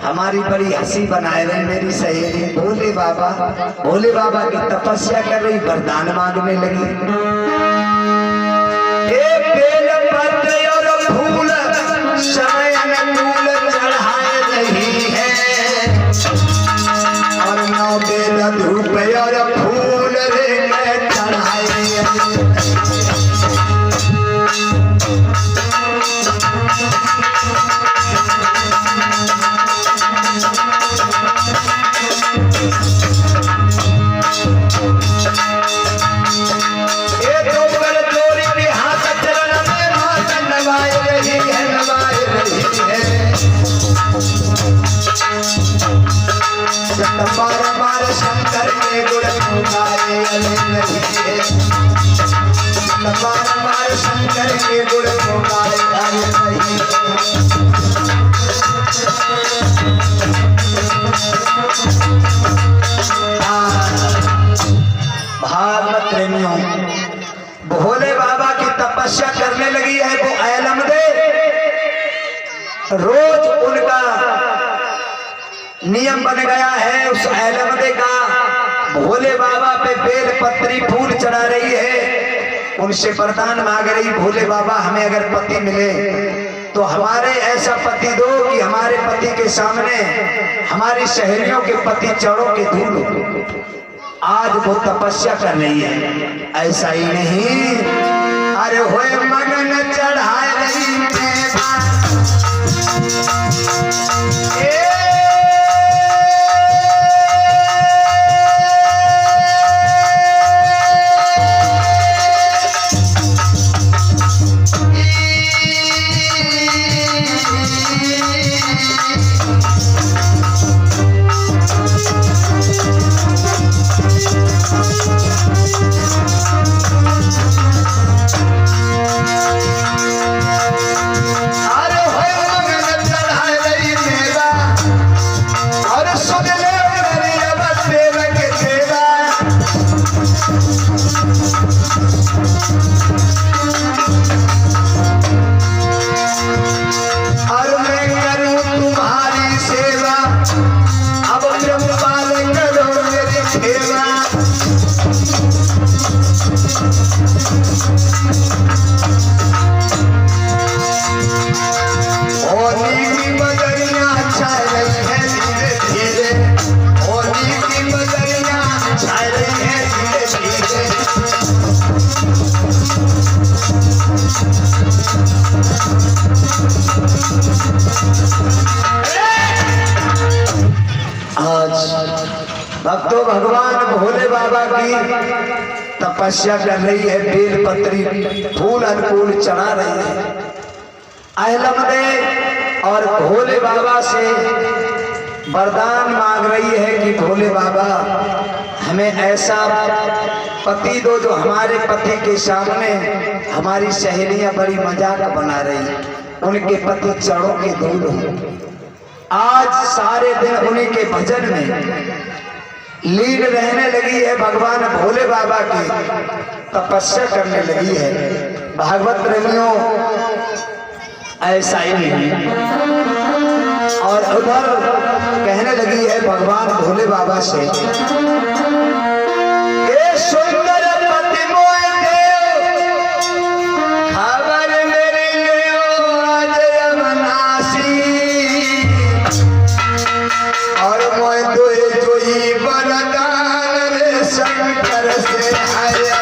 हमारी बड़ी हंसी बनाए रहे मेरी सहेली भोले बाबा की तपस्या कर रही, वरदान मांगने लगी। बेल पत्र और फूल समय अनुकूल चढ़ाए नहीं है, और 9 बेल धूप और फूल रे चढ़ाए। बार शंकर के गुण गाए नहीं है, बार शंकर के गुण गाए नहीं। भागवत प्रेमियों, भोले बाबा की तपस्या करने लगी है वो ऐलम दे। रोज उनका नियम बन गया है उस ऐलमदे का, भोले बाबा पे बेल पत्री फूल चढ़ा रही है, उनसे वरदान मांग रही, भोले बाबा हमें अगर पति मिले तो हमारे ऐसा पति दो कि हमारे पति के सामने हमारी सहेलियों के पति चढ़ों के धूल हो। आज वो तपस्या कर रही है, ऐसा ही नहीं, अरे होए मगन चढ़ाए रही भक्तों, भगवान भोले बाबा की तपस्या कर रही है, बेल पत्री फूल अनुकूल चढ़ा रही है ऐलमदे, और भोले बाबा से वरदान मांग रही है कि भोले बाबा हमें ऐसा पति दो जो हमारे पति के सामने हमारी सहेलियां बड़ी मजाक बना रही, उनके पति चढ़ों के धूल हो। आज सारे दिन उन्हीं के भजन में लीन रहने लगी है, भगवान भोले बाबा की तपस्या करने लगी है। भागवत प्रेमियों, ऐसा ही नहीं, और उधर कहने लगी है भगवान भोले बाबा से, सुंदर पति मोय देव खबर मेरी लियो आज यमनासी, और मोय दोए जोई वरदान रे शंकर से आया।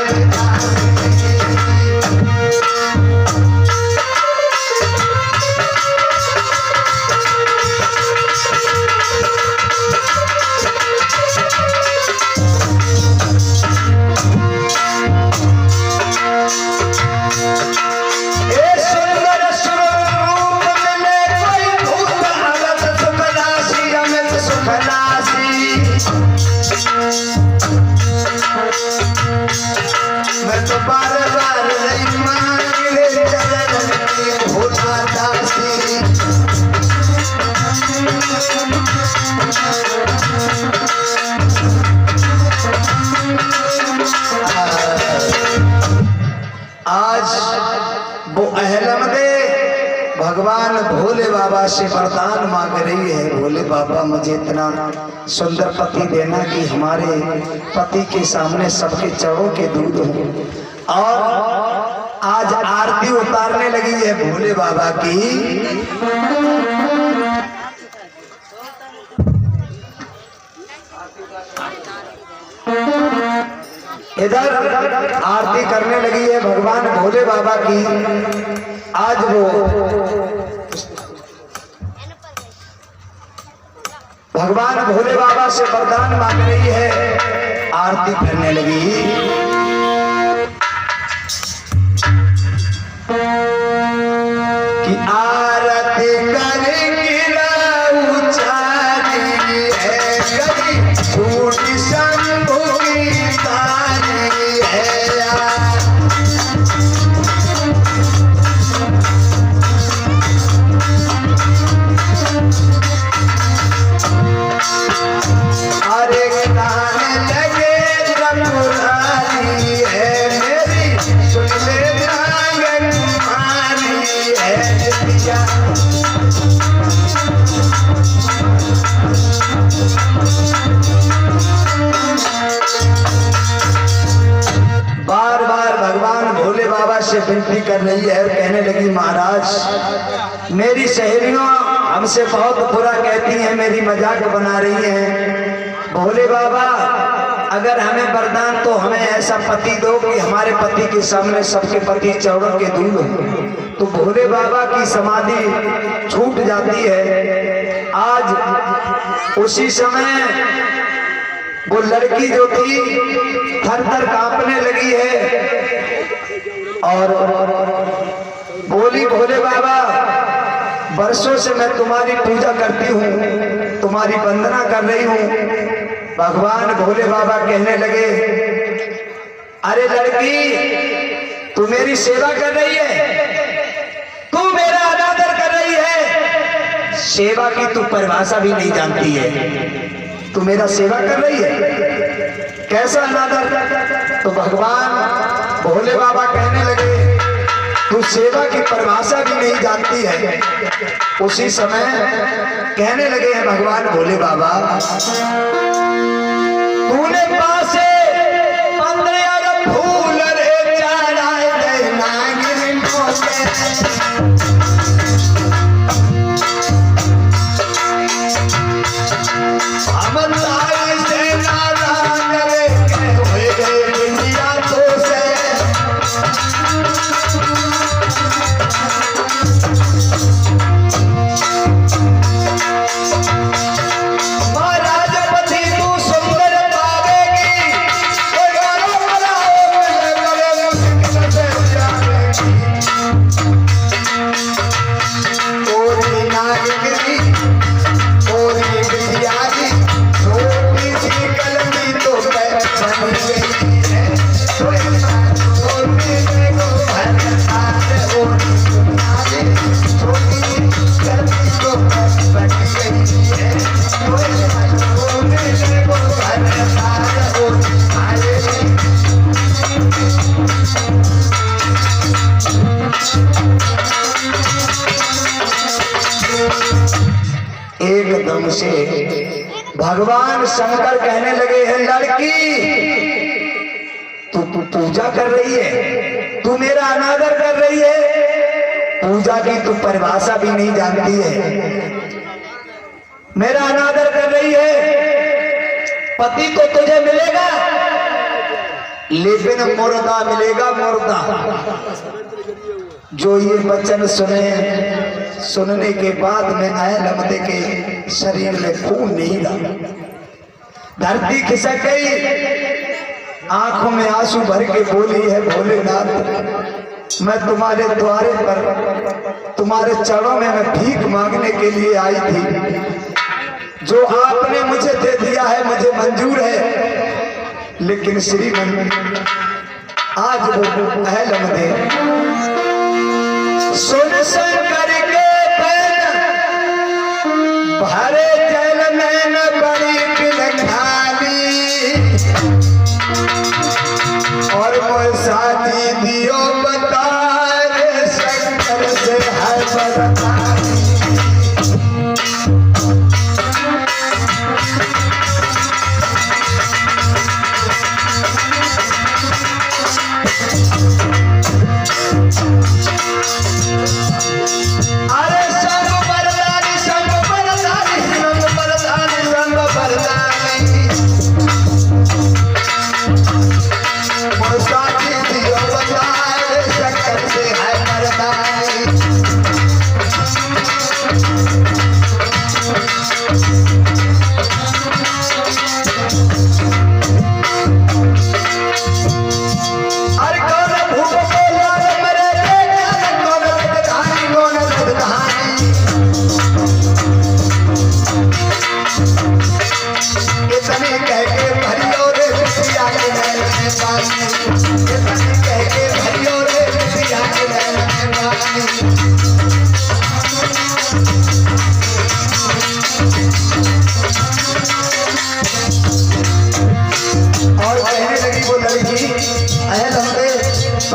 भगवान भोले बाबा से वरदान मांग रही है, भोले बाबा मुझे इतना सुंदर पति देना कि हमारे पति के सामने सबके चरणों के दूध हो। और आज आरती उतारने लगी है भोले बाबा की। इधर आरती करने लगी है भगवान भोले बाबा की। आज वो भगवान भोले बाबा से वरदान मांग रही है, आरती करने लगी। कि आरती करेगी उचारी है, कभी झूठी शंभू की तारी है। अरे गाने लगे रघुरानी है मेरी, सुन ले जाग कुमारी है पिया। बार बार भगवान भोले बाबा से विनती कर रही है और कहने लगी महाराज मेरी सहेलियां हमसे बहुत बुरा कहती हैं, मेरी मजाक बना रही हैं। भोले बाबा अगर हमें वरदान तो हमें ऐसा पति दो कि हमारे पति के सामने सबके पति चरणों के दूध हो। तो भोले बाबा की समाधि छूट जाती है। आज उसी समय वो लड़की जो थी थर थर कांपने लगी है और बोली भोले बाबा वर्षों से मैं तुम्हारी पूजा करती हूँ, तुम्हारी वंदना कर रही हूँ। भगवान भोले बाबा कहने लगे अरे लड़की तू मेरी सेवा कर रही है, तू मेरा अनादर कर रही है, सेवा की तू परिभाषा भी नहीं जानती है। तू मेरा सेवा कर रही है, कैसा अनादर। तो भगवान भोले बाबा कहने लगे तू सेवा की परिभाषा भी नहीं जानती है। उसी समय कहने लगे हैं भगवान भोले बाबा तूने पासे 15 फूल रे चढ़ाए दे नागिन हम ताई से नारा करे हुए गए इंडिया तो से। एकदम से भगवान शंकर कहने लगे हैं लड़की तू पूजा कर रही है, तू मेरा अनादर कर रही है, पूजा की तू परिभाषा भी नहीं जानती है, मेरा अनादर कर रही है। पति तो तुझे मिलेगा लेकिन मुर्दा मिलेगा, मुर्दा। जो ये वचन सुनने के बाद में लमदे के शरीर में खून नहीं रहा, धरती खिसक गई, आंखों में आंसू भर के बोली है भोलेनाथ मैं तुम्हारे द्वारे पर तुम्हारे चरणों में मैं भीख मांगने के लिए आई थी, जो आपने मुझे दे दिया है मुझे मंजूर है, लेकिन श्रीमन आज वो लमदे सुन शंकर के पैन भरे जल में न बड़ी पिलखानी और वो शादी दियो बता रे शंकर से है बरता।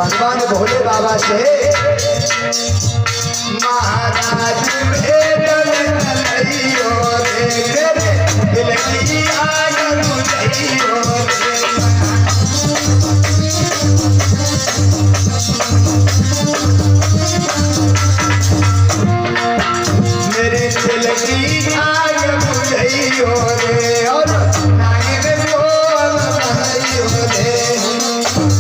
भगवान भोले बाबा से महाराज भेटल कलैयो रे दिल की आग बुझैयो मेरे दिल की आग बुझैयो रे और नाग में बोल बहैयो रे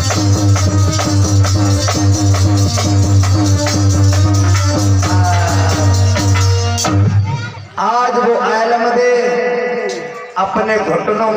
आज वो आलम दे अपने घुटनों